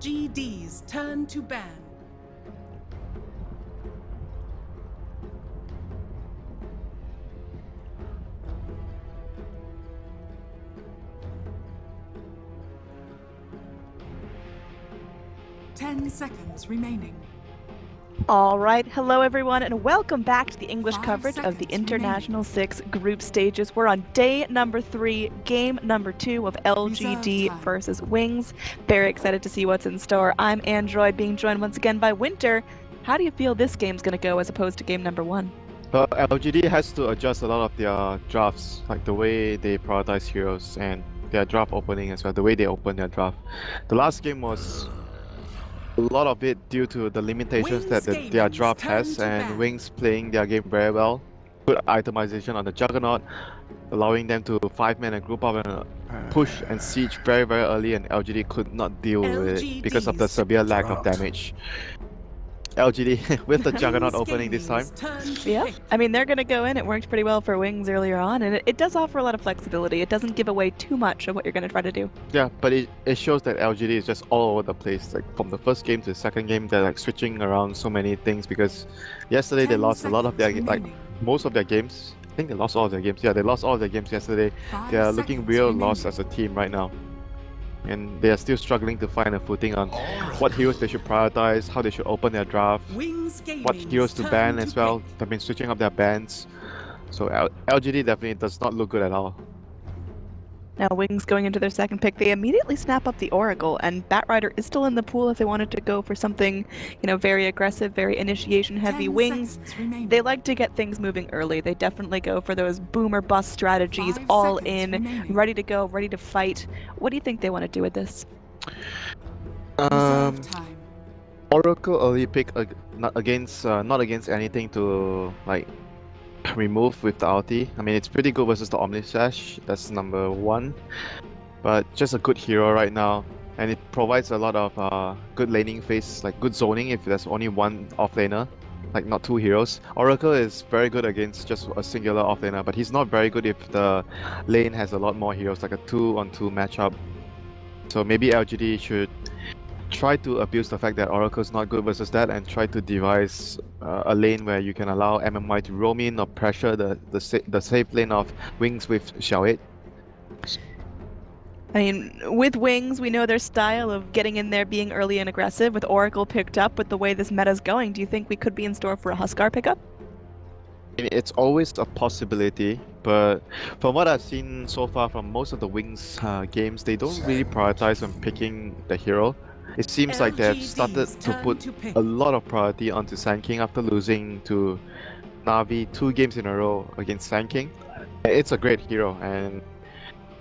LGD's turn to ban. Ten seconds remaining. All right, hello everyone, and welcome back to the English 5 coverage of the seconds International 6 group stages. We're on day number 3, game number 2 of LGD time. versus Wings. Very excited to see what's in store. I'm Android, being joined once again by Winter. How do you feel this game's going to go as opposed to game number 1? Well, LGD has to adjust a lot of their drafts, like the way they prioritize heroes and their draft opening as well, the way they open their draft. The last game was a lot of it due to the limitations that their draft has, and Wings playing their game very well. Good itemization on the Juggernaut, allowing them to 5-man and group up and push and siege very early, and LGD could not deal with it because of the severe lack of damage. LGD with the Juggernaut opening this time. Yeah, I mean, they're going to go in. It worked pretty well for Wings earlier on, and it does offer a lot of flexibility. It doesn't give away too much of what you're going to try to do. Yeah, but it shows that LGD is just all over the place. Like from the first game to the second game, they're like switching around so many things because yesterday they lost a lot of their, like most of their games. I think they lost all of their games. Yeah, they lost all of their games yesterday. They are looking real lost as a team right now. And they are still struggling to find a footing on what heroes they should prioritize, how they should open their draft, what heroes to ban as well. They've been switching up their bans. So LGD definitely does not look good at all. Now Wings going into their second pick, they immediately snap up the Oracle, and Batrider is still in the pool if they wanted to go for something, very aggressive, very initiation heavy. Wings, they like to get things moving early. They definitely go for those boom or bust strategies, all in, ready to go, ready to fight. What do you think they want to do with this? Oracle early pick not against anything to like remove with the ulti. I mean, it's pretty good versus the Omnislash. That's number 1, but just a good hero right now, and it provides a lot of good laning phase, like good zoning if there's only one offlaner, like not 2 heroes. Oracle is very good against just a singular offlaner, but he's not very good if the lane has a lot more heroes, like a 2-on-2 matchup. So maybe LGD should try to abuse the fact that Oracle's not good versus that and try to devise a lane where you can allow MMY to roam in or pressure the safe lane of Wings with Xiao 8. I mean, with Wings, we know their style of getting in there, being early and aggressive. With Oracle picked up, with the way this meta's going, do you think we could be in store for a Huskar pickup? It's always a possibility, but from what I've seen so far from most of the Wings games, they don't really prioritize on picking the hero. It seems like they've started to put a lot of priority onto Sand King after losing to Na'Vi 2 games in a row against Sand King. It's a great hero, and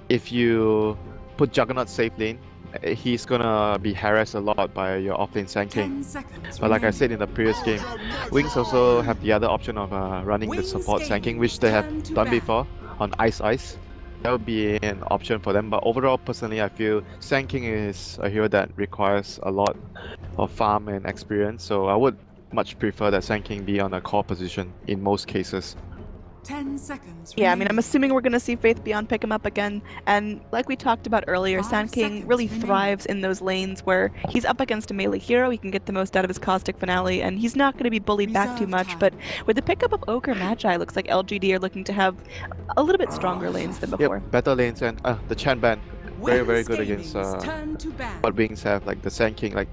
if you put Juggernaut safe lane, he's gonna be harassed a lot by your offlane Sand King. But like I said in the previous game, Wings also have the other option of running the support Sand King, which they have done before on Ice. That would be an option for them, but overall, personally, I feel Sand King is a hero that requires a lot of farm and experience, so I would much prefer that Sand King be on a core position in most cases. 10 seconds. Yeah, I mean, I'm assuming we're going to see Faith Beyond pick him up again, and like we talked about earlier, Sand King really thrives in those lanes where he's up against a melee hero, he can get the most out of his Caustic Finale, and he's not going to be bullied back too much, but with the pickup of Ochre Magi, looks like LGD are looking to have a little bit stronger lanes than before. Yep, better lanes, and the Chan ban, very good against what Wings have, like the Sand King, like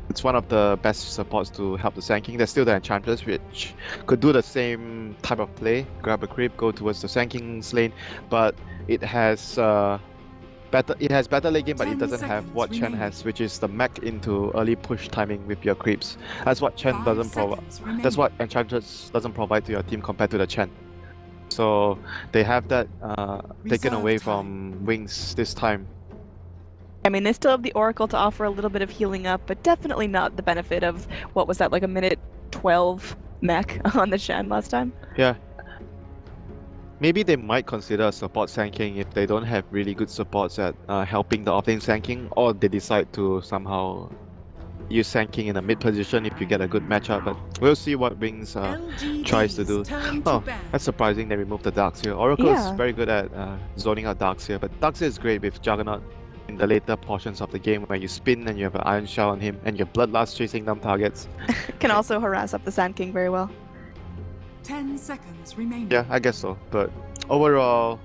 it's one of the best supports to help the Sand King. There's still the Enchantress, which could do the same type of play, grab a creep, go towards the Sand King's lane, but it has better lane game, but it doesn't have what Chen has, which is the mech into early push timing with your creeps. That's what Chen doesn't provide. That's what Enchantress doesn't provide to your team compared to the Chen. So they have that taken away from Wings this time. I mean, they still have the Oracle to offer a little bit of healing up, but definitely not the benefit of, what was that, like a minute 12 mech on the Shan last time? Yeah. Maybe they might consider support Sand King if they don't have really good supports at helping the offlane Sand King, or they decide to somehow use Sand King in a mid position if you get a good matchup, but we'll see what Wings tries to do. Oh, that's surprising they removed the Darkseer. Oracle is very good at zoning out Darkseer, but Darkseer is great with Juggernaut. in the later portions of the game where you spin and you have an Iron Shell on him and your Bloodlust chasing down targets. Can also harass up the Sand King very well. 10 seconds remaining. Yeah, I guess so. But overall,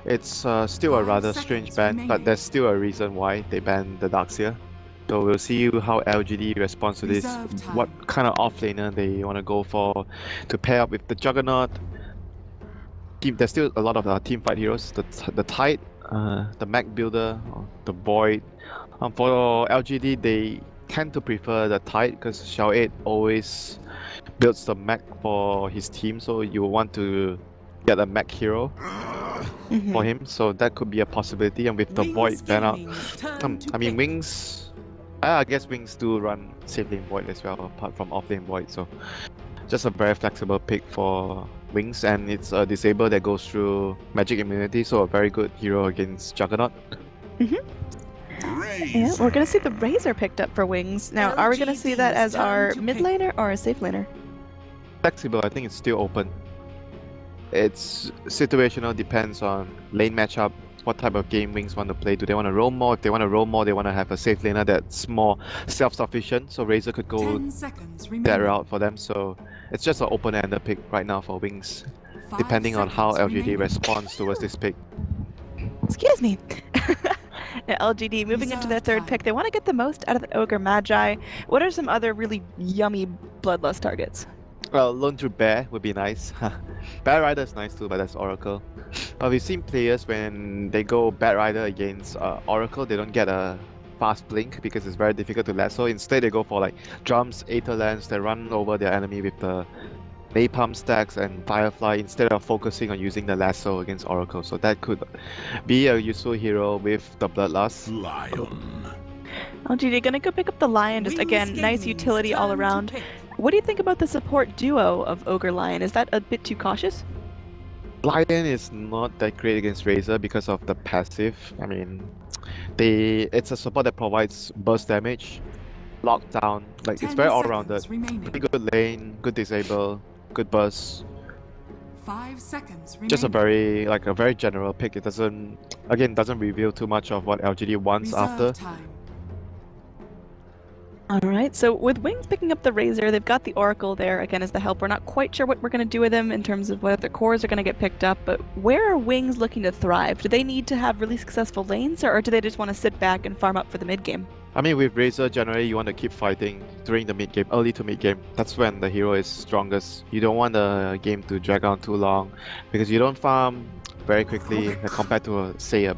it's still a 5 rather seconds strange ban, remaining. but there's still a reason why they banned the Darkseer. So we'll see how LGD responds to this, Reserve time. what kind of offlaner they want to go for to pair up with the Juggernaut. There's still a lot of team fight heroes, the Tide, the Mech Builder, the Void. For LGD, they tend to prefer the Tide because Xiao 8 always builds the mech for his team, so you want to get a mech hero for him, so that could be a possibility. And with the Wings Void ban out, Gaming's turn to I mean pick. Wings, I guess Wings do run safe lane Void as well, apart from off lane Void, so just a very flexible pick for Wings, and it's a disable that goes through magic immunity, so a very good hero against Juggernaut. Yeah, we're gonna see the Razor picked up for Wings. Now, are we gonna see that as our mid laner or a safe laner? Flexible, I think it's still open. It's situational, depends on lane matchup, what type of game Wings want to play. Do they want to roam more? If they want to roam more, they want to have a safe laner that's more self-sufficient, so Razor could go 10 seconds that remaining. route for them. So it's just an open-ended pick right now for Wings, 5 depending on how seconds LGD remaining. responds towards this pick. Excuse me. Now, LGD moving into their third pick. They want to get the most out of the Ogre Magi. What are some other really yummy Bloodlust targets? Well, Lone Through Bear would be nice. Bat Rider is nice too, but that's Oracle. But we've seen players when they go Bat Rider against Oracle, they don't get a fast blink because it's very difficult to lasso. Instead, they go for like Drums, Aether Lance, they run over their enemy with the Napalm stacks and Firefly instead of focusing on using the lasso against Oracle. So that could be a useful hero with the Bloodlust. Lion. LGD gonna go pick up the Lion. Just Wings again, nice Gaming's utility all turn to around. pick. What do you think about the support duo of Ogre Lion? Is that a bit too cautious? Lion is not that great against Razor because of the passive. I mean, it's a support that provides burst damage, lockdown, like it's 10 very seconds all-rounded. remaining. Pretty good lane, good disable, good burst. 5 seconds remaining. Just a very general pick. It doesn't reveal too much of what LGD wants Reserve after. time. Alright, so with Wings picking up the Razor, they've got the Oracle there again as the help. We're not quite sure what we're going to do with them in terms of whether their cores are going to get picked up, but where are Wings looking to thrive? Do they need to have really successful lanes, or do they just want to sit back and farm up for the mid game? I mean, with Razor, generally you want to keep fighting during the mid game, early to mid game. That's when the hero is strongest. You don't want the game to drag on too long because you don't farm very quickly compared to, say, a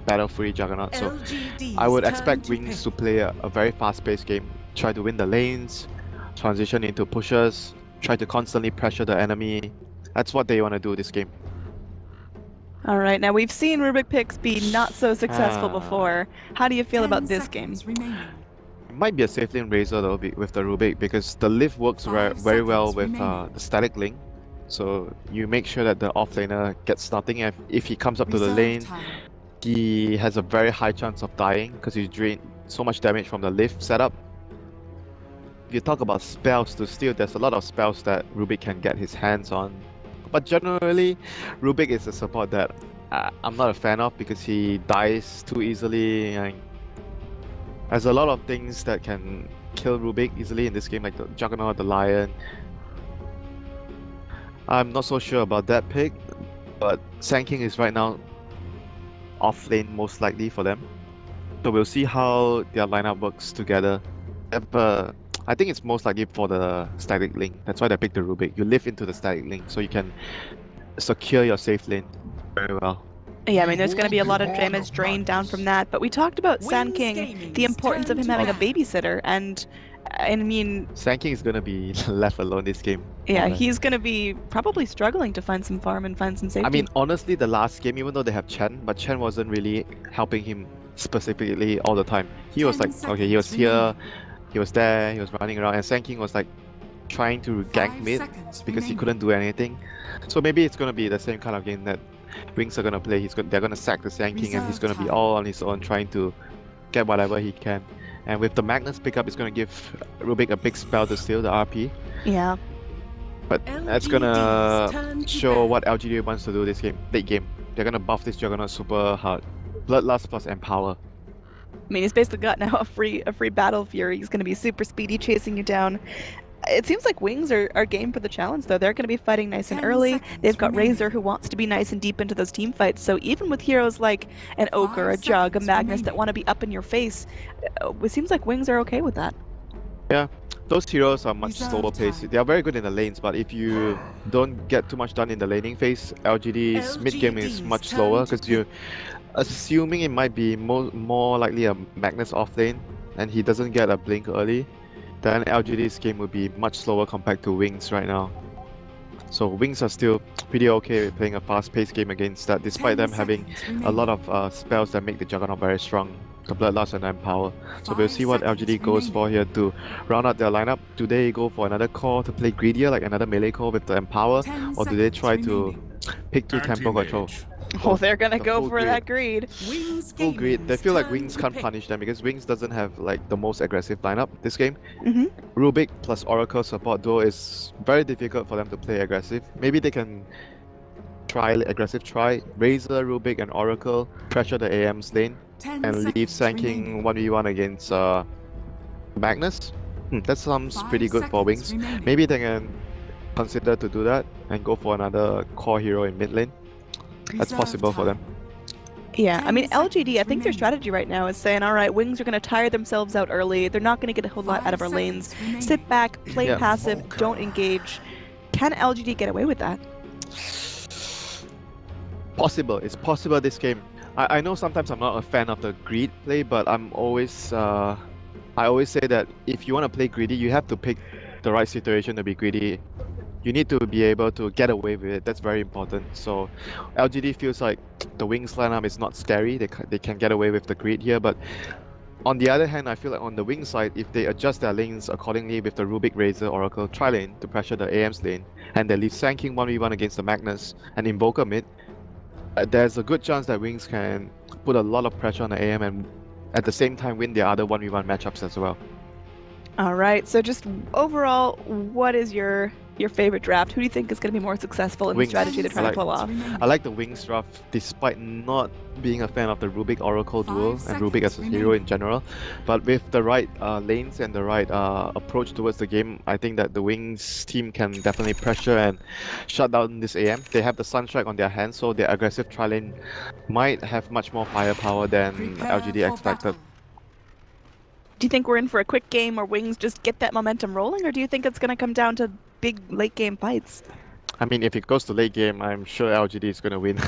battle-free Juggernaut. So LGD's I would turn expect to Wings pick. to play a very fast-paced game, try to win the lanes, transition into pushes, try to constantly pressure the enemy. That's what they want to do this game. Alright, now we've seen Rubik picks be not so successful Ah. before. How do you feel 10 about this game? seconds remaining. It might be a safe lane Razor though with the Rubik because the lift works 5 very well seconds with remaining. the static link. So you make sure that the offlaner gets nothing. If he comes up to the Reserve lane, time. he has a very high chance of dying because he's drained so much damage from the lift setup. If you talk about spells to steal, there's a lot of spells that Rubik can get his hands on. But generally, Rubik is a support that I'm not a fan of because he dies too easily. And there's a lot of things that can kill Rubik easily in this game, like the Juggernaut, the Lion. I'm not so sure about that pick, but Sand King is right now off lane most likely for them. So we'll see how their lineup works together. I think it's most likely for the static link. That's why they picked the Rubik. You live into the static link so you can secure your safe lane very well. Yeah, I mean, there's going to be a lot of damage drained down from that, but we talked about Sand Wings King, Gaming's the importance of turn him to having a bat. babysitter, and I mean, Sand King is gonna be left alone this game. yeah, Okay. he's going to be probably struggling to find some farm and find some safety. I mean, honestly, the last game, even though they have Chen, but Chen wasn't really helping him specifically all the time. He was 10 like, okay, he was seconds here, remaining. he was there, he was running around, and Sand King was like trying to gank 5 mid seconds because he remaining. couldn't do anything. So maybe it's gonna be the same kind of game that Wings are gonna play. They're gonna sack the Sand King and he's Reserve gonna be time. all on his own trying to get whatever he can. And with the Magnus pickup, it's gonna give Rubik a big spell to steal the RP. yeah. But that's LGD's gonna turn to show bat. what LGD wants to do this game, late game. They're gonna buff this Juggernaut super hard. Bloodlust plus Empower. I mean, he's basically got now a free battle fury. He's going to be super speedy, chasing you down. It seems like Wings are game for the challenge, though. They're going to be fighting nice and 10 early. seconds They've got remaining. Razor, who wants to be nice and deep into those team fights. So even with heroes like an Ochre, 5 a Jug, a seconds Magnus that remaining. want to be up in your face, it seems like Wings are okay with that. Yeah, those heroes are much Reserve slower paced. time. They are very good in the lanes, but if you don't get too much done in the laning phase, LGD's mid game is LGD's much turn slower to because you're assuming it might be more likely a Magnus off lane and he doesn't get a blink early, then LGD's game would be much slower compared to Wings right now. So Wings are still pretty okay with playing a fast-paced game against that, despite 10 them having seconds a remaining. lot of spells that make the Juggernaut very strong, the Bloodlust and Empower. So we'll 5 see what seconds LGD goes for remaining. here to round out their lineup. Do they go for another core to play greedier, like another melee core with the Empower, 10 or do they seconds try to remaining. pick 2 tempo control? Oh, they're going to the go full for grid. that greed. Wings Full grid. They Gaming's feel like turn Wings to can't pick. punish them because Wings doesn't have like the most aggressive lineup this game. Mm-hmm. Rubik plus Oracle support duo is very difficult for them to play aggressive. Maybe they can try Razor, Rubik, and Oracle, pressure the AM's lane, 10 and leave seconds Sanking remaining. 1v1 against Magnus. That sounds 5 pretty good for seconds Wings. remaining. Maybe they can consider to do that and go for another core hero in mid lane. That's Reserve possible for them. time. Yeah, I 10 mean, LGD, I seconds think their remaining. strategy right now is saying, all right, Wings are going to tire themselves out early. They're not going to get a whole lot out 5 of our lanes. seconds remaining. Sit back, play Yeah. passive, don't engage. Can LGD get away with that? Possible. It's possible this game. I know sometimes I'm not a fan of the greed play, but I always say that if you want to play greedy, you have to pick the right situation to be greedy. You need to be able to get away with it. That's very important. So LGD feels like the Wings lineup is not scary. They can get away with the greed here, but on the other hand, I feel like on the Wing side, if they adjust their lanes accordingly with the Rubik, Razor, Oracle tri-lane to pressure the AM's lane, and they leave Sanking 1v1 against the Magnus and Invoker mid, there's a good chance that Wings can put a lot of pressure on the AM and at the same time win their other 1v1 matchups as well. All right, so just overall, what is your favorite draft? Who do you think is going to be more successful in the Wings. strategy they're trying to pull off? I like the Wings draft despite not being a fan of the Rubik Oracle 5 duo and Rubik as a seconds hero in remaining. general. But with the right lanes and the right approach towards the game, I think that the Wings team can definitely pressure and shut down this AM. They have the Sunstrike on their hands, so their aggressive tri-lane might have much more firepower than Prepare LGD for expected. battle. Do you think we're in for a quick game where Wings just get that momentum rolling, or do you think it's going to come down to big late game fights? I mean, if it goes to late game, I'm sure LGD is going to win.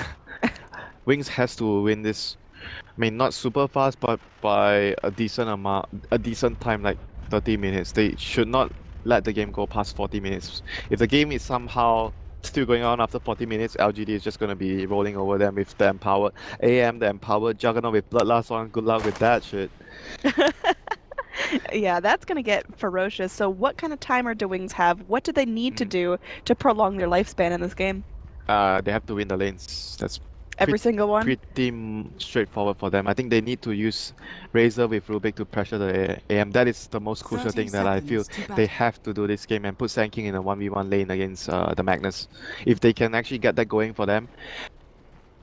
Wings has to win this. I mean, not super fast, but by a decent time, like 30 minutes. They should not let the game go past 40 minutes. If the game is somehow still going on after 40 minutes, LGD is just going to be rolling over them with the empowered AM, the empowered Juggernaut with Bloodlust on. Good luck with that shit. Yeah, that's going to get ferocious. So what kind of timer do Wings have? What do they need to do to prolong their lifespan in this game? They have to win the lanes. That's Every single one? pretty straightforward for them. I think they need to use Razor with Rubik to pressure the AM. That is the most crucial 30 thing that I feel seconds to they battle. have to do this game and put Sanking in a 1v1 lane against the Magnus. If they can actually get that going for them,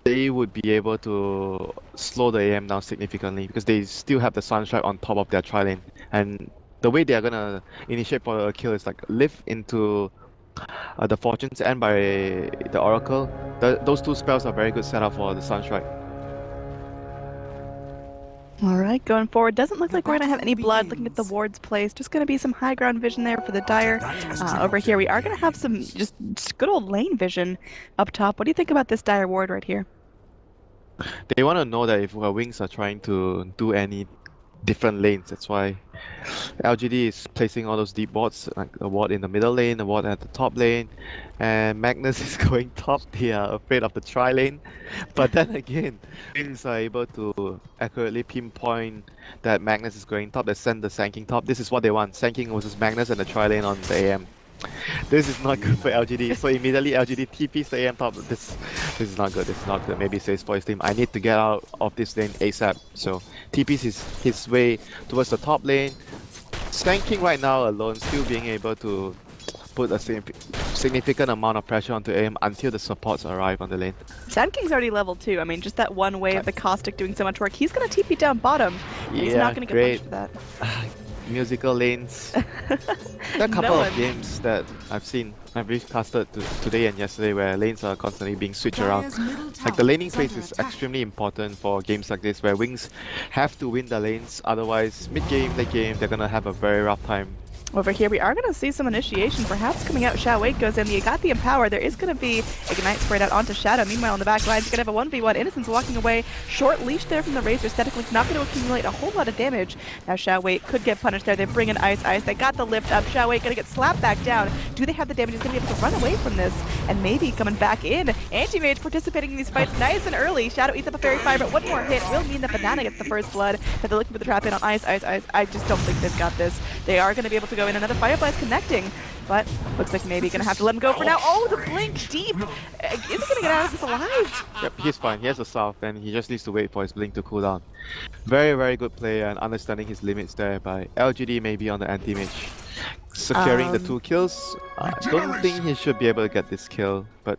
they would be able to slow the AM down significantly because they still have the Sunstrike on top of their tri-lane. And the way they are gonna initiate for a kill is like lift into the Fortune's End by the Oracle. Those two spells are very good setup for the Sunstrike. All right, going forward. Doesn't look The like we're going to have battle any blood looking at the begins. ward's place. Just going to be some high ground vision there for the Dire. Over here, we are going to have some just good old lane vision up top. What do you think about this Dire ward right here? They want to know that if our Wings are trying to do any different lanes, that's why LGD is placing all those deep wards, like a ward in the middle lane, a ward at the top lane, and Magnus is going top. They are afraid of the tri-lane, but then again, Wings are able to accurately pinpoint that Magnus is going top. They send the Sanking top. This is what they want: Sanking versus Magnus and the tri-lane on the AM. This is not good for LGD. So immediately LGD TPs the AM top. This is not good. This is not good. Maybe says for his team, I need to get out of this lane ASAP. So TPs his way towards the top lane. Sanking right now alone, still being able to put a significant amount of pressure onto AM until the supports arrive on the lane. Sand King's already level 2. I mean, just that one way of the Caustic doing so much work. He's going to TP down bottom. And he's not going to get punished for that. Musical lanes. There are a couple of games that I've seen, I've recasted today and yesterday where lanes are constantly being switched around. Like the laning phase is extremely important for games like this where Wings have to win the lanes, otherwise mid-game, late game, they're gonna have a very rough time. Over here, we are going to see some initiation, perhaps coming out. Xiao Wei goes in. You got the Empower. There is going to be Ignite sprayed out onto Shadow. Meanwhile, on the back lines, you're going to have a 1v1. Innocence walking away. Short leash there from the Razor. Static Link not going to accumulate a whole lot of damage. Now, Xiao Wei could get punished there. They bring in Ice. They got the lift up. Xiao Wei going to get slapped back down. Do they have the damage? He's going to be able to run away from this. And maybe coming back in. Anti-Mage participating in these fights nice and early. Shadow eats up a Fairy Fire, but one more hit will mean that Banana gets the first blood. But they're looking for the trap in on Ice. I just don't think they've got this. They are going to be able to go in. Another Firefly connecting, but looks like maybe gonna have to let him go for now. Oh, the blink deep! Is he gonna get out of this alive? Yep, he's fine. He has a South and he just needs to wait for his blink to cool down. Very, very good player and understanding his limits there by LGD maybe on the anti-mage. Securing the 2 kills. I don't think he should be able to get this kill, but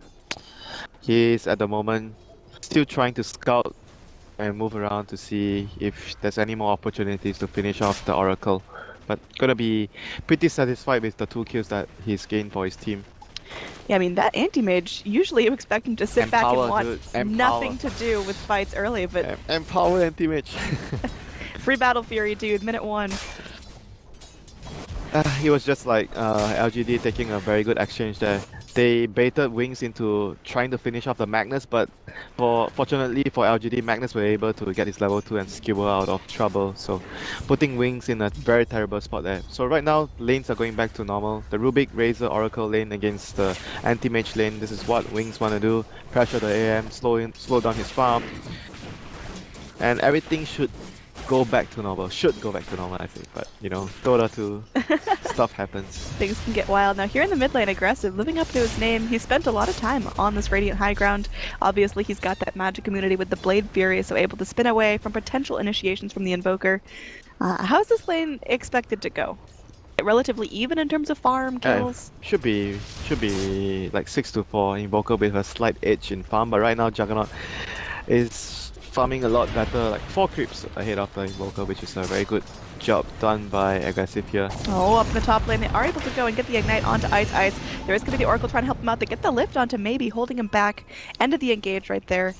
he is at the moment still trying to scout and move around to see if there's any more opportunities to finish off the Oracle. But gonna be pretty satisfied with the 2 kills that he's gained for his team. Yeah, I mean, that anti-mage, usually you expect him to sit back and want dude. nothing to do with fights early, but... Empower anti-mage. Free Battle Fury, dude, minute 1. He was just like LGD taking a very good exchange there. They baited Wings into trying to finish off the Magnus, but fortunately for LGD, Magnus were able to get his level 2 and skewer out of trouble, so putting Wings in a very terrible spot there. So right now, lanes are going back to normal. The Rubik Razor Oracle lane against the anti-mage lane, this is what Wings want to do. Pressure the AM, slow down his farm, and everything should go back to normal. Should go back to normal, I think, but you know, Dota 2, stuff happens. Things can get wild. Now here in the mid lane, Aggressive, living up to his name. He spent a lot of time on this Radiant High Ground. Obviously, he's got that magic immunity with the Blade Fury, so able to spin away from potential initiations from the Invoker. How's this lane expected to go? Relatively even in terms of farm kills? Should be like 6-4. Invoker with a slight edge in farm, but right now Juggernaut is farming a lot better, like 4 creeps ahead of the Invoker, which is a very good job done by Aggressive here. Oh, up in the top lane, they are able to go and get the Ignite onto Ice. There is going to be the Oracle trying to help him out. They get the lift onto maybe, holding him back. End of the engage right there.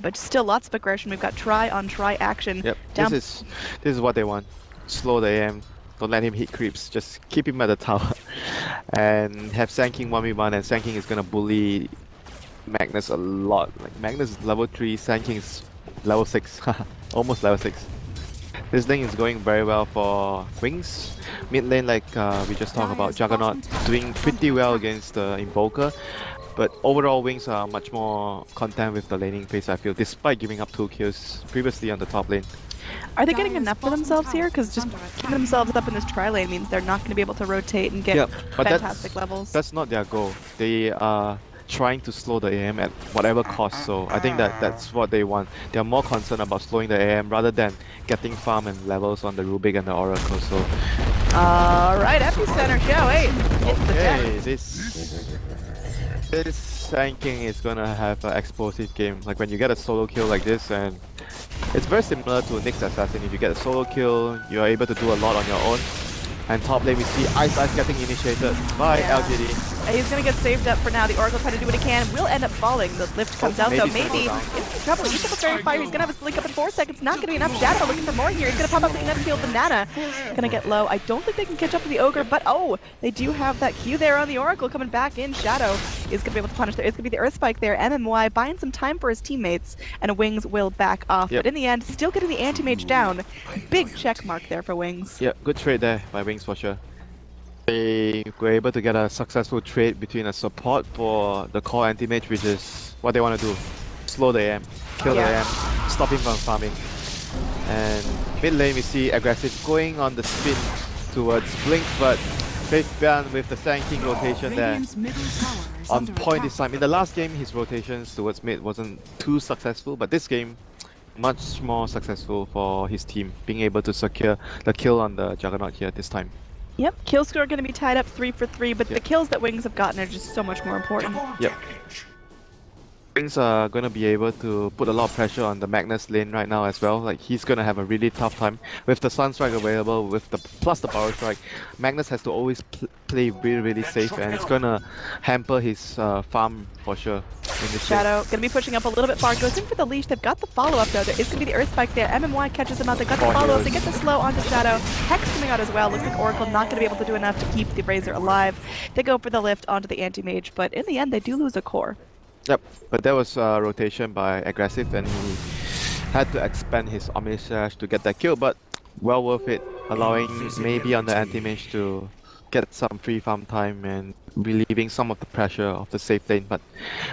But still lots of aggression. We've got try on try action. Yep, this is what they want. Slow the AM. Don't let him hit creeps. Just keep him at the tower. And have Sand King 1v1, and Sand King is going to bully Magnus a lot. Like Magnus is level 3, Sand King is level 6. Almost level 6. This lane is going very well for Wings. Mid lane, like we just talked about, Juggernaut doing pretty well against the Invoker. But overall, Wings are much more content with the laning phase, I feel, despite giving up 2 kills previously on the top lane. Are they getting enough for themselves here? Because just keeping themselves up in this tri-lane means they're not going to be able to rotate and get fantastic levels. That's not their goal. They are trying to slow the AM at whatever cost, so I think that's what they want. They're more concerned about slowing the AM rather than getting farm and levels on the Rubik and the Oracle, so... Alright, Epicenter show, hey! Okay, this Sand King is gonna have an explosive game. Like when you get a solo kill like this, and it's very similar to Nick's Assassin. If you get a solo kill, you are able to do a lot on your own. And top lane we see Ice getting initiated by LGD. He's gonna get saved up for now. The Oracle trying to do what he can. Will end up falling. The lift comes out though. Maybe in trouble. He's up a Fairy Fire. He's gonna have his blink up in 4 seconds. Not gonna be enough. Shadow looking for more here. He's gonna pop up the Unfield Banana. Gonna get low. I don't think they can catch up to the Ogre, but oh, they do have that Q there on the Oracle coming back in. Shadow is gonna be able to punish there. It's gonna be the Earth Spike there. MMY buying some time for his teammates, and Wings will back off. But in the end, still getting the anti-mage down. Big check mark there for Wings. Yeah, good trade there by Wings for sure. They were able to get a successful trade between a support for the core anti-mage, which is what they want to do. Slow the AM, kill the AM, stop him from farming. And mid lane we see Aggressive going on the spin towards Blink, but Faithbian with the Sand King rotation there. On point this time. In the last game, his rotations towards mid wasn't too successful, but this game, much more successful for his team, being able to secure the kill on the Juggernaut here this time. Yep, kill score going to be tied up 3 for 3, but Yep. the kills that Wings have gotten are just so much more important. Yep. Wings are gonna be able to put a lot of pressure on the Magnus lane right now as well. Like he's gonna have a really tough time with the Sunstrike available, with the plus the Power Strike. Magnus has to always play really safe, and it's gonna hamper his farm for sure. In this Shadow going to be pushing up a little bit far, goes in for the leash. They've got the follow-up though. There is going to be the Earth Spike there. MMY catches him out. They've got the follow-up. They get the slow onto Shadow. Hex coming out as well. Looks like Oracle not going to be able to do enough to keep the Razor alive. They go for the lift onto the Anti-Mage, but in the end they do lose a core. Yep, but that was rotation by Aggressive, and he had to expand his Omnislash to get that kill, but well worth it, allowing maybe on the anti-mage to get some free farm time and relieving some of the pressure of the safe lane. But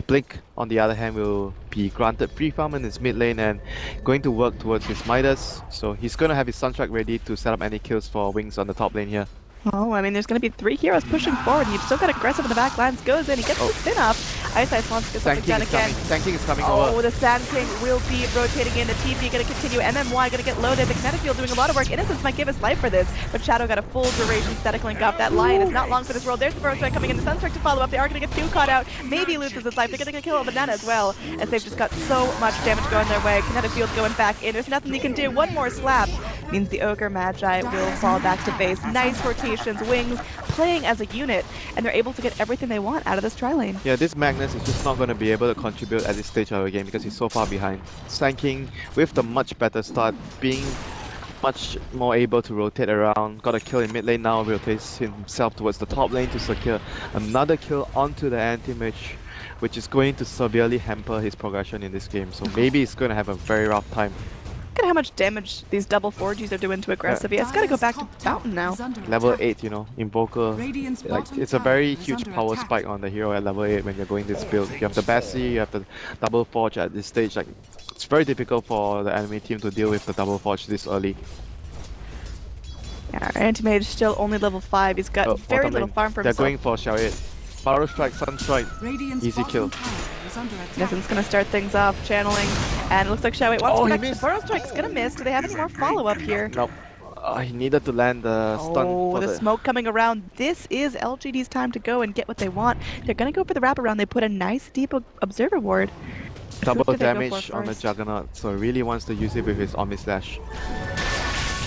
Blink, on the other hand, will be granted free farm in his mid lane and going to work towards his Midas, so he's going to have his Sunstrike ready to set up any kills for Wings on the top lane here. Oh, I mean, there's going to be 3 heroes pushing forward, and you've still got Aggressive in the back lines. Goes in, he gets the spin off. Ice wants to get something done again. Tanking is coming Oh, over. the Sand King will be rotating in. The TP going to continue. MMY going to get loaded. The Kinetic Field doing a lot of work. Innocence might give us life for this, but Shadow got a full duration static link up. That Lion is not long for this world. There's the Burrow Strike coming in. The Sunstrike to follow up. They are going to get 2 caught out. Maybe loses his life. They're going to kill a Banana as well, as they've just got so much damage going their way. Kinetic Field going back in. There's nothing you can do. One more slap means the Ogre Magi will fall back to base. Nice rotations. Wings playing as a unit, and they're able to get everything they want out of this tri-lane. Yeah, this Magnus is just not going to be able to contribute at this stage of the game because he's so far behind. Sanking with the much better start, being much more able to rotate around, got a kill in mid lane now, rotates himself towards the top lane to secure another kill onto the anti-mage, which is going to severely hamper his progression in this game. So maybe he's going to have a very rough time. Look at how much damage these double 4Gs are doing to Aggressive. Yeah, it's got to go back to Fountain now. Level 8, you know, Invoker, like, it's a very huge power spike on the hero at level 8 when you're going this build. You have the Bessie, you have the double Forge at this stage. Like, it's very difficult for the enemy team to deal with the double Forge this early. Yeah, our Anti-Mage still only level 5. He's got very little farm for They're himself. going for Chariot. Power Strike, Sunstrike, easy kill. Innocent's gonna start things off, channeling, and it looks like Shawait wants to connect. The Burrow Strike's gonna miss. Do they have any more follow-up here? Nope. He needed to land the stun. Oh, for the smoke coming around. This is LGD's time to go and get what they want. They're gonna go for the wraparound. They put a nice deep observer ward. Double damage on the Juggernaut, so really wants to use it with his Omnislash.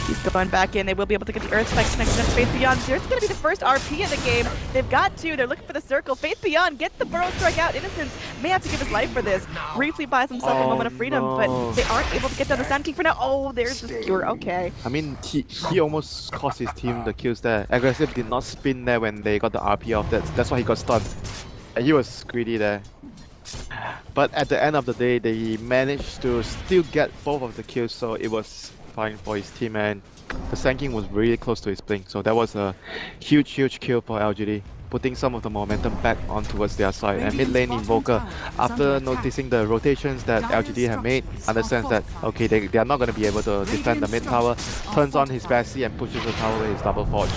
He's going back in. They will be able to get the Earth Spike connected to Faith Beyond. There's going to be the first RP in the game. They've got 2. They're looking for the circle. Faith Beyond gets the Burrow Strike out. Innocence may have to give his life for this. Briefly buys himself a moment of freedom, but they aren't able to get down the Sand King for now. Oh, there's the skewer. Okay. I mean, he almost cost his team the kills there. Aggressive did not spin there when they got the RP off. That's why he got stunned. And he was greedy there. But at the end of the day, they managed to still get both of the kills, so it was fine for his team, and the Sand King was really close to his blink, so that was a huge kill for LGD, putting some of the momentum back on towards their side. And mid lane Invoker, after noticing the rotations that LGD have made, understands that okay, they are not going to be able to defend the mid tower, turns on his Bessie and pushes the tower with his double Forge.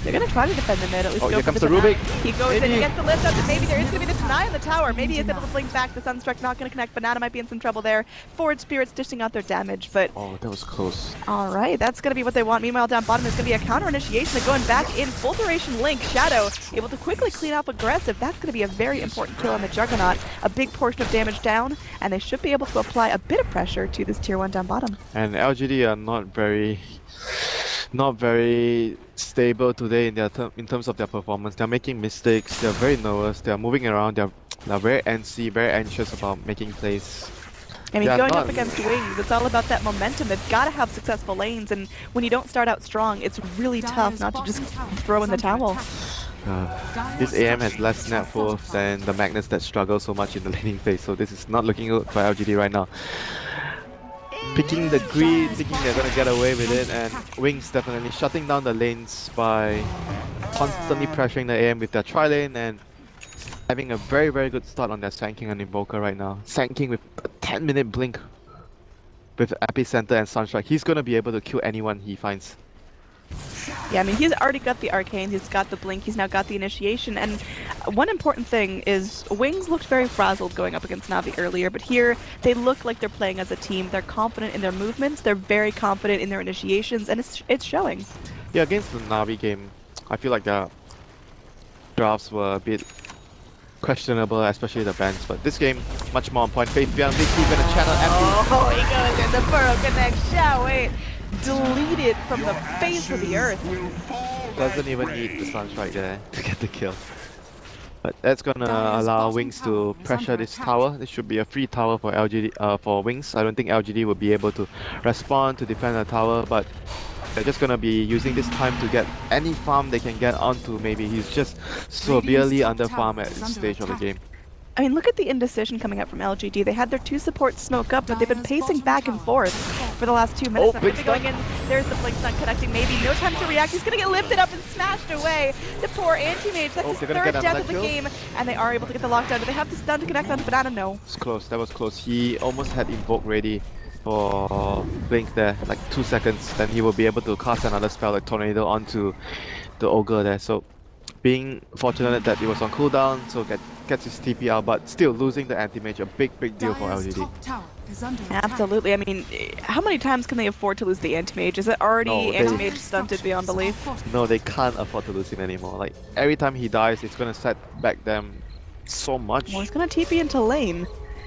They're going to try to defend the mid, at least go here for comes the the Rubik. He goes in, he gets the lift up, and maybe there is going to be the deny on the tower. Maybe he's able to blink back. The Sunstrike not going to connect. Banana might be in some trouble there. Forward Spirits dishing out their damage, but... Oh, that was close. Alright, that's going to be what they want. Meanwhile, down bottom, there's going to be a counter initiation. They're going back in full duration link. Shadow able to quickly clean up Aggressive. That's going to be a very important kill on the Juggernaut. A big portion of damage down, and they should be able to apply a bit of pressure to this tier 1 down bottom. And LGD are not very stable today in terms of their performance. They're making mistakes, they're very nervous, they're moving around, they're very antsy, very anxious about making plays. I mean, going up against Wings, it's all about that momentum. They've got to have successful lanes, and when you don't start out strong, it's really tough not to just throw in the towel. This AM has less snap worth than the Magnus that struggle so much in the laning phase, so this is not looking good for LGD right now. Picking the greed, thinking they're gonna get away with it, and Wings definitely shutting down the lanes by constantly pressuring the AM with their tri-lane and having a very good start on their Sand King and Invoker right now. Sand King with a 10-minute blink with Epicenter and Sunstrike. He's gonna be able to kill anyone he finds. Yeah, I mean, he's already got the Arcane, he's got the Blink, he's now got the Initiation, and one important thing is Wings looked very frazzled going up against Na'Vi earlier, but here they look like they're playing as a team. They're confident in their movements, they're very confident in their initiations, and it's showing. Yeah, against the Na'Vi game, I feel like the drafts were a bit questionable, especially the bans. But this game, much more on point. Faith beyond Big Steve gonna channel empty. Oh, he goes in the Burrow connect. Shall wait. Deleted from the face of the earth. Doesn't even need the Sunstrike there to get the kill. But that's gonna Dire's allow bottom Wings tower to is pressure under this attack. tower. This should be a free tower for LGD, for Wings. I don't think LGD will be able to respond to defend the tower, but they're just gonna be using this time to get any farm they can get onto. Maybe he's just severely top under farm tower at is this under stage of the attack. game. I mean, look at the indecision coming up from LGD. They had their 2 supports smoke up, but they've been Dire's pacing bottom back and tower forth has fallen. for the last 2 minutes. Oh, Now, big Fifty going in. There's the blink stun connecting. Maybe no time to react. He's gonna get lifted up and smashed away. The poor anti-mage. That's Oh, his they're gonna 3rd get death another of the kill? game, and they are able to get the lockdown. Do they have the stun to connect onto Banana? No. It's close. That was close. He almost had Invoke ready for Blink there, like 2 seconds. Then he will be able to cast another spell like Tornado onto the Ogre there. So being fortunate that it was on cooldown, so gets his TP out, but still losing the anti-mage, a big deal for Dire's LGD. top tower is under attack. Absolutely. I mean, how many times can they afford to lose the anti-mage? Is it already No, they- anti-mage Dire's stunted beyond structures belief? are fortified. No, they can't afford to lose him anymore. Like every time he dies, it's gonna set back them so much. Well, he's gonna TP into lane.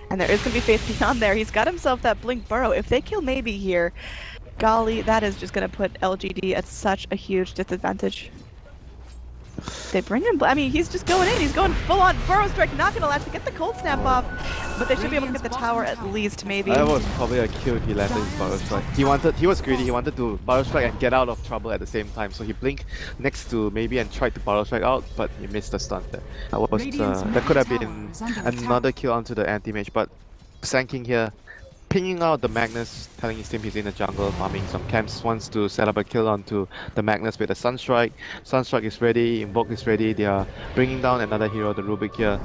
And there is gonna be Faith Beyond there. He's got himself that Blink Burrow. If they kill maybe here, golly, that is just gonna put LGD at such a huge disadvantage. They bring him, I mean, he's just going in. He's going full on Burrow Strike, not gonna allow to get the cold snap off. But they should be able to get the tower at least, maybe. That was probably a kill if he landed his Barrow Strike. He was greedy, he wanted to Barrow Strike and get out of trouble at the same time. So he blinked next to maybe and tried to Barrow Strike out, but he missed the stun there. That could have been another kill onto the anti-mage, but Sanking here, pinging out the Magnus, telling his team he's in the jungle, farming some camps, wants to set up a kill onto the Magnus with a Sunstrike. Sunstrike is ready, Invoke is ready, they are bringing down another hero, the Rubik here,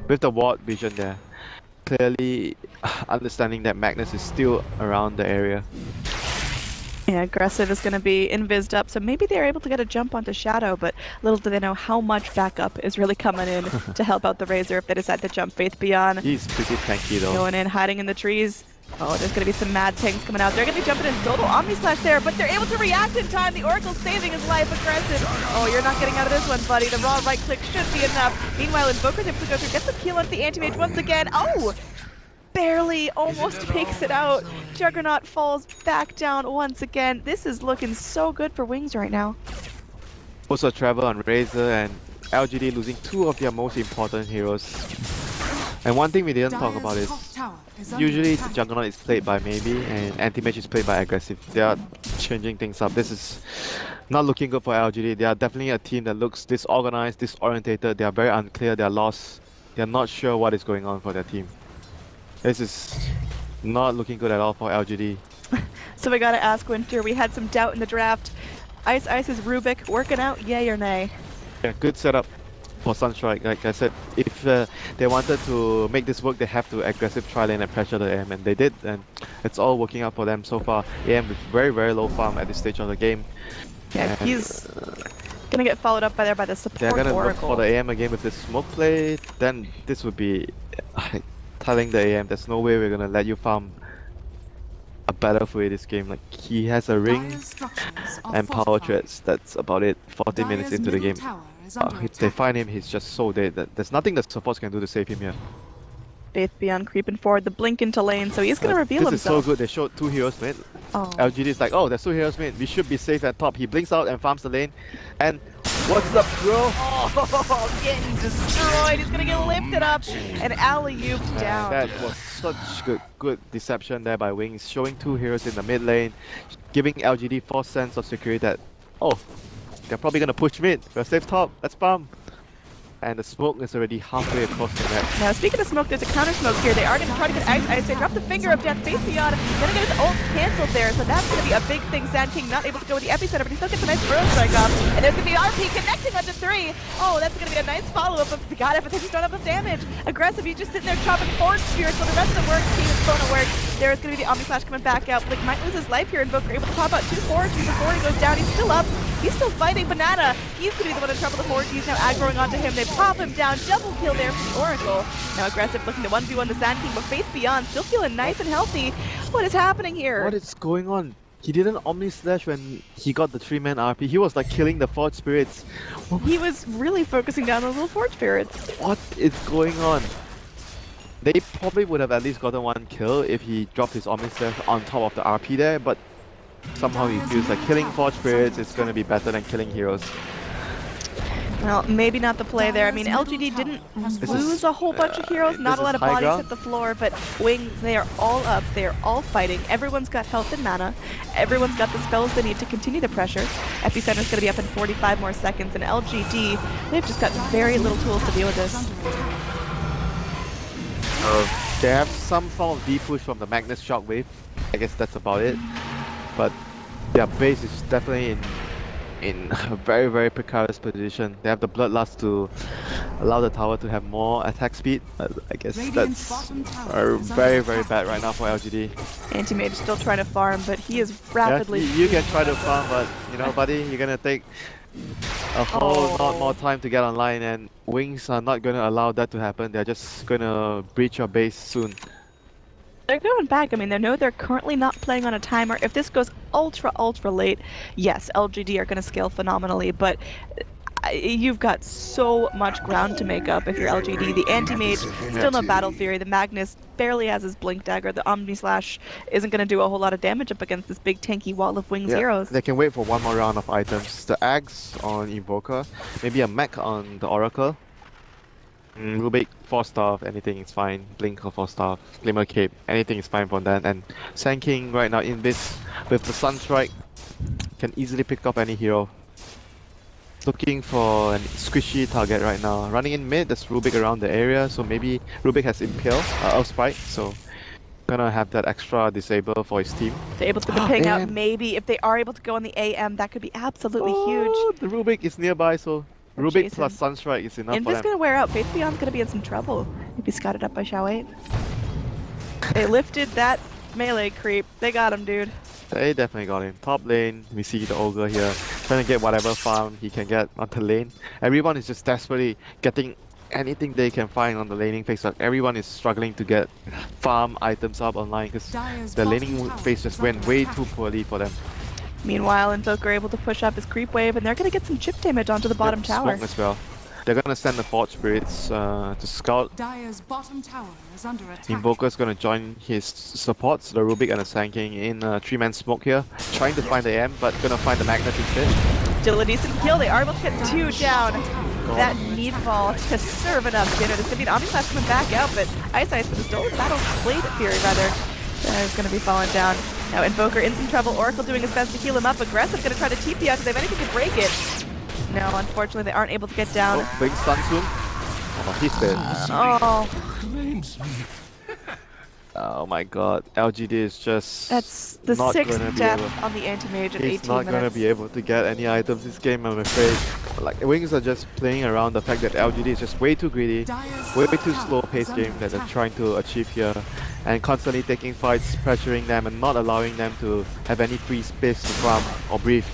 with the ward vision there. Clearly understanding that Magnus is still around the area. Yeah, aggressive is going to be invised up, so maybe they're able to get a jump onto Shadow, but little do they know how much backup is really coming in to help out the Razor if they decide to jump Faith Beyond. He's pretty tanky though. Going in, hiding in the trees. Oh, there's going to be some mad tanks coming out. They're going to be jumping in solo Omni Slash there, but they're able to react in time. The Oracle saving his life. Aggressive. Oh, you're not getting out of this one, buddy. The raw right click should be enough. Meanwhile, Invoker's able to go through, get the kill onto the anti-mage once again. Oh! Barely almost makes it out. Juggernaut falls back down once again. This is looking so good for Wings right now. Also travel on Razor and LGD losing 2 of their most important heroes. And one thing we didn't talk about is usually the Juggernaut is played by maybe and anti-mage is played by aggressive. They are changing things up. This is not looking good for LGD. They are definitely a team that looks disorganized, disorientated. They are very unclear. They are lost. They are not sure what is going on for their team. This is not looking good at all for LGD. So we gotta ask Winter, we had some doubt in the draft. Ice's Rubik working out, yay or nay? Yeah, good setup for Sunstrike. Like I said, if they wanted to make this work, they have to aggressive try lane and pressure the AM, and they did, and it's all working out for them so far. AM with very low farm at this stage of the game. Yeah, And, he's gonna get followed up by the they're support gonna look Oracle. for the AM again with this smoke play. Then this would be telling the AM, there's no way we're gonna let you farm a battlefield this game. Like he has a ring and power threats. That's about it. 40 minutes into the game. If they find him, he's just so dead. There's nothing the supports can do to save him here. Faith Beyond creeping forward, the blink into lane, so he's gonna reveal this himself. is so good. They showed 2 heroes mid. Oh. LGD is like, oh, there's 2 heroes mid. We should be safe at top. He blinks out and farms the lane. And what's up, bro? Oh, getting destroyed. He's gonna get lifted up and alley-ooped down. That was such good deception there by Wings, showing 2 heroes in the mid lane, giving LGD false sense of security that, oh, they're probably gonna push mid. We're safe top. Let's farm. And the smoke is already halfway across the map. Now, speaking of smoke, there's a counter smoke here. They are going to try to get Ice. They drop the finger of death. Faith Beyond gonna get his ult canceled there, so that's going to be a big thing. Sand King not able to go with the epicenter, but he still gets a nice Burrow Strike off. And there's going to be RP connecting onto 3. Oh, that's going to be a nice follow-up of the god everything he's done up with damage. Aggressive, he's just sitting there chopping forward spirits, so the rest of the work team is going to work. There is going to be the Omni Slash coming back out. Blink might lose his life here, and Invoker able to pop out 2 forwards before he goes down. He's still up. He's still fighting Banana. He's going to be the one in trouble. The forward he's now aggroing onto him. They pop him down. Double kill there from the Oracle. Now aggressive looking to 1v1 the Sand King, but Faith Beyond still feeling nice and healthy. What is happening here? What is going on? He didn't Omni Slash when he got the 3-man RP. He was like killing the Forge Spirits. He was really focusing down those little Forge Spirits. What is going on? They probably would have at least gotten one kill if he dropped his Omni Slash on top of the RP there, but somehow he feels like killing Forge Spirits is going to be better than killing heroes. Well, maybe not the play there. I mean, LGD didn't lose a whole bunch of heroes, not a lot of bodies hit the floor, but Wings, they are all up, they are all fighting. Everyone's got health and mana. Everyone's got the spells they need to continue the pressure. Epicenter's gonna be up in 45 more seconds, and LGD, they've just got very little tools to deal with this. They have some form of D-push from the Magnus Shockwave. I guess that's about it. But their base is definitely in a very, very precarious position. They have the Bloodlust to allow the tower to have more attack speed. I guess that's very, very bad right now for LGD. Anti-Mage still trying to farm, but he is rapidly... Yeah, you can try to farm, but you know, buddy, you're gonna take a whole lot more time to get online, and Wings are not gonna allow that to happen. They're just gonna breach your base soon. They're going back. I mean, they know they're currently not playing on a timer. If this goes ultra late, yes, LGD are going to scale phenomenally, but you've got so much ground to make up if you're LGD. The Anti-Mage, still no Battle Fury. The Magnus barely has his Blink Dagger. The Omni Slash isn't going to do a whole lot of damage up against this big tanky wall of Wings heroes. They can wait for one more round of items. The Axe on Invoker, maybe a mech on the Oracle. Rubik, 4-star, anything is fine. Blink or 4-star, Glimmer Cape, anything is fine for that. And Sand King right now in this with the Sunstrike can easily pick up any hero. Looking for a squishy target right now. Running in mid, there's Rubik around the area, so maybe Rubik has Impale, Spike, so gonna have that extra disable for his team. They're able to get the ping out, maybe if they are able to go on the AM, that could be absolutely huge. The Rubik is nearby, so Rubik plus Sunstrike is enough for them. Invis gonna wear out. Faith Beyond's gonna be in some trouble if he's scouted up by Xiao 8. They lifted that melee creep. They got him, dude. They definitely got him. Top lane, we see the Ogre here, trying to get whatever farm he can get onto lane. Everyone is just desperately getting anything they can find on the laning phase. Like everyone is struggling to get farm items up online because the laning phase just went way too poorly for them. Meanwhile, Invoker are able to push up his creep wave, and they're going to get some chip damage onto the bottom tower. Smoke as well. They're going to send the Forge Spirits to scout. Dire's bottom tower is under attack. Invoker's going to join his supports, the Rubik and the Sand King, in a 3-man smoke here. Trying to find the AM, but going to find the Magnet instead. Still a decent kill. They are able to get 2 down. That Meatball to serve it up dinner. There's going to be an Omni Slash coming back out, but Ice with the Stolen Battle Blade Fury, rather. Is going to be falling down. Now Invoker in some trouble. Oracle doing his best to heal him up. Aggressive, going to try to TP out because they have anything to break it. No, unfortunately they aren't able to get down. Oh, big stun soon. Oh, he's dead. Oh my god, LGD is just That's the not 6th death on the Anti-Mage in 18 minutes. He's not going to be able to get any items this game, I'm afraid. Like, Wings are just playing around the fact that LGD is just way too greedy, way too slow-paced game that they're trying to achieve here, and constantly taking fights, pressuring them, and not allowing them to have any free space to farm or breathe.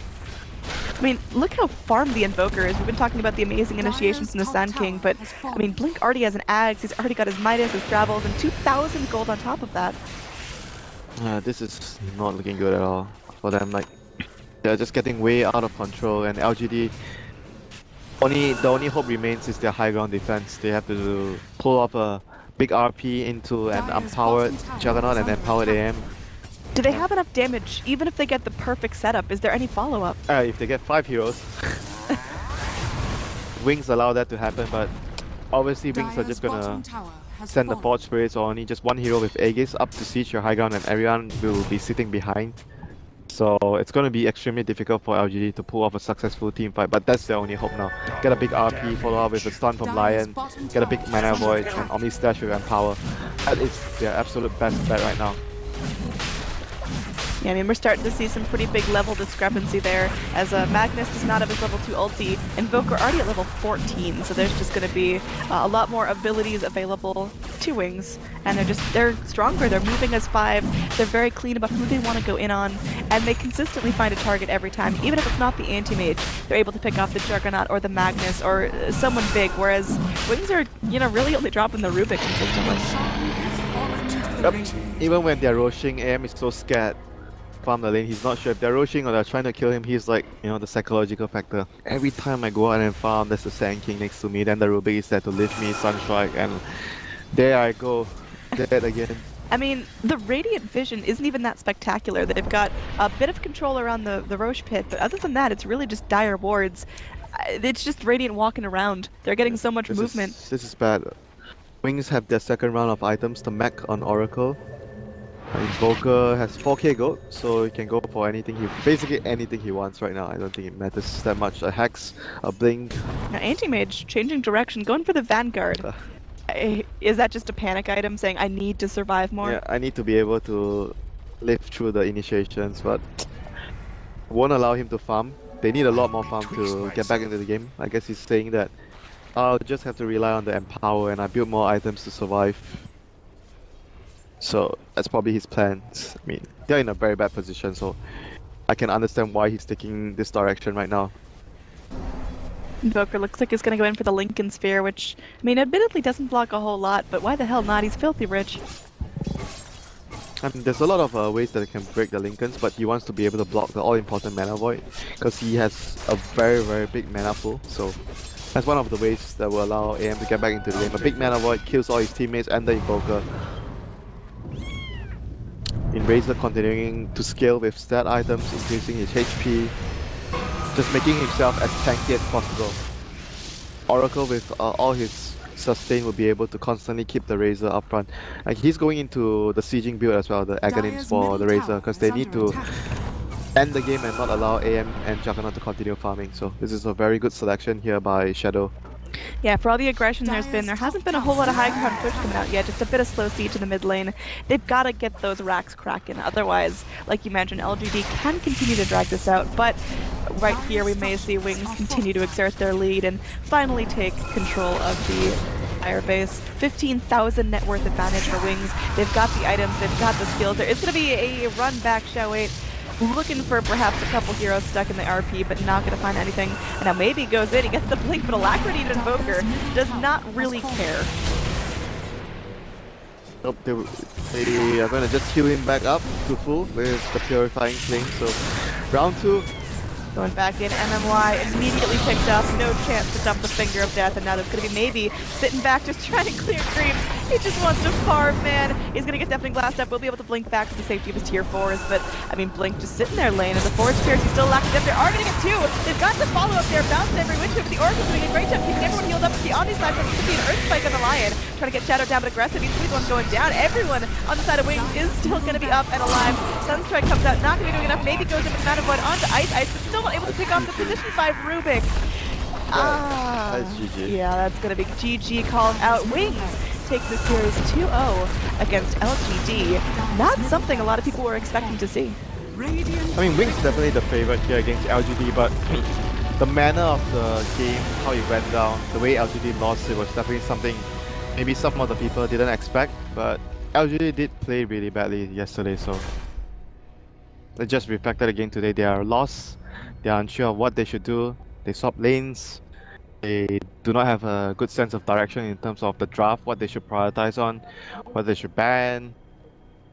I mean, look how farmed the Invoker is. We've been talking about the amazing initiations from the Sand King, but I mean, Blink already has an Axe, he's already got his Midas, his Travels, and 2,000 gold on top of that. This is not looking good at all for them. Like, they're just getting way out of control, and LGD, the only hope remains is their high ground defense. They have to pull off a big RP into an empowered Juggernaut and empowered AM. Do they have enough damage, even if they get the perfect setup? Is there any follow-up? If they get 5 heroes. Wings allow that to happen, but obviously Wings are just gonna send the Forge Spirits or only just one hero with Aegis up to siege your high ground, and everyone will be sitting behind. So it's gonna be extremely difficult for LGD to pull off a successful team fight, but that's their only hope now. Get a big RP, follow up with a stun from Lion, get a big Mana Void, and Omni Slash with Empower. That is their absolute best bet right now. Yeah, I mean, we're starting to see some pretty big level discrepancy there, as Magnus does not have his level 2 ulti. Invoker already at level 14, so there's just going to be a lot more abilities available to Wings, and they're stronger, they're moving as 5, they're very clean about who they want to go in on, and they consistently find a target every time. Even if it's not the Anti-Mage, they're able to pick off the Juggernaut or the Magnus or someone big, whereas Wings are, really only dropping the Rubik consistently. Yep. Even when they're rushing, AM is so scared. farm the lane. He's not sure if they're rushing or they're trying to kill him. He's like, you know, the psychological factor. Every time I go out and farm, there's a Sand King next to me. Then the Rubik is there to lift me, Sunstrike, and there I go, dead again. I mean, the Radiant Vision isn't even that spectacular. They've got a bit of control around the Roche pit, but other than that, it's really just dire wards. It's just Radiant walking around. They're getting so much movement. This is bad. Wings have their second round of items to mech on Oracle. Invoker has 4k gold, so he can go for basically anything he wants right now. I don't think it matters that much. A Hex, a Blink. Now, Anti-Mage changing direction, going for the Vanguard. Is that just a panic item saying, I need to survive more? Yeah, I need to be able to live through the initiations, but won't allow him to farm. They need a lot more farm to get back into the game. I guess he's saying that I'll just have to rely on the Empower and I build more items to survive. So that's probably his plans. I mean, they're in a very bad position, so I can understand why he's taking this direction right now. Invoker looks like he's going to go in for the Lincoln Sphere, which, I mean, admittedly doesn't block a whole lot, but why the hell not? He's filthy rich. I mean, there's a lot of ways that he can break the Lincolns, but he wants to be able to block the all-important Mana Void, because he has a very, very big mana pool, so that's one of the ways that will allow AM to get back into the game. A big Mana Void kills all his teammates and the Invoker. In Razor continuing to scale with stat items, increasing his HP, just making himself as tanky as possible. Oracle with all his sustain will be able to constantly keep the Razor up front. Like he's going into the sieging build as well, the Aghanims for the Razor, because they need to end the game and not allow AM and Juggernaut to continue farming. So this is a very good selection here by Shadow. Yeah, for all the aggression there hasn't been a whole lot of high ground push coming out yet, just a bit of slow siege in the mid lane. They've got to get those racks cracking, otherwise, like you mentioned, LGD can continue to drag this out, but right here we may see Wings continue to exert their lead and finally take control of the Fire base. 15,000 net worth advantage for Wings. They've got the items, they've got the skills. There is going to be a run back, shall we? Looking for perhaps a couple heroes stuck in the RP, but not going to find anything. And now maybe he goes in, he gets the blink, but Alacrity and Invoker does not really care. Nope, they are going to just heal him back up to full with the Purifying Flame. So, round 2. Going back in, MMY immediately picked up, no chance to dump the Finger of Death, and now there's going to be maybe sitting back just trying to clear creeps. He just wants to farm, man. He's going to get Deafening Blast up, will be able to blink back to the safety of his tier 4s, but, I mean, Blink just sitting there lane, and the Forge Pierce, he's still lacking death. They are going to get 2. They've got the follow-up there, bouncing every which way, but the Oracle's doing a great job keeping everyone healed up with the Omni side, but it's going to be an Earth Spike on the Lion, trying to get Shadow down, but aggressive. He's the one going down. Everyone on the side of Wings is still going to be up and alive. Sunstrike comes out, not going to be doing enough. Maybe goes in with Mana Void onto Ice, but still not able to pick off the position 5 Rubik. That's GG. Yeah, that's going to be GG calling out. Wings take the series 2-0 against LGD. Not something a lot of people were expecting to see. I mean, Wings definitely the favorite here against LGD, but the manner of the game, how it went down, the way LGD lost, it was definitely something maybe some of the people didn't expect, but LGD did play really badly yesterday, so it just reflected again today. They are lost, they are unsure of what they should do, they swap lanes, they do not have a good sense of direction in terms of the draft, what they should prioritize on, what they should ban.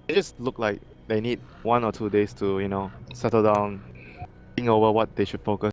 It just look like they need 1 or 2 days to, you know, settle down, think over what they should focus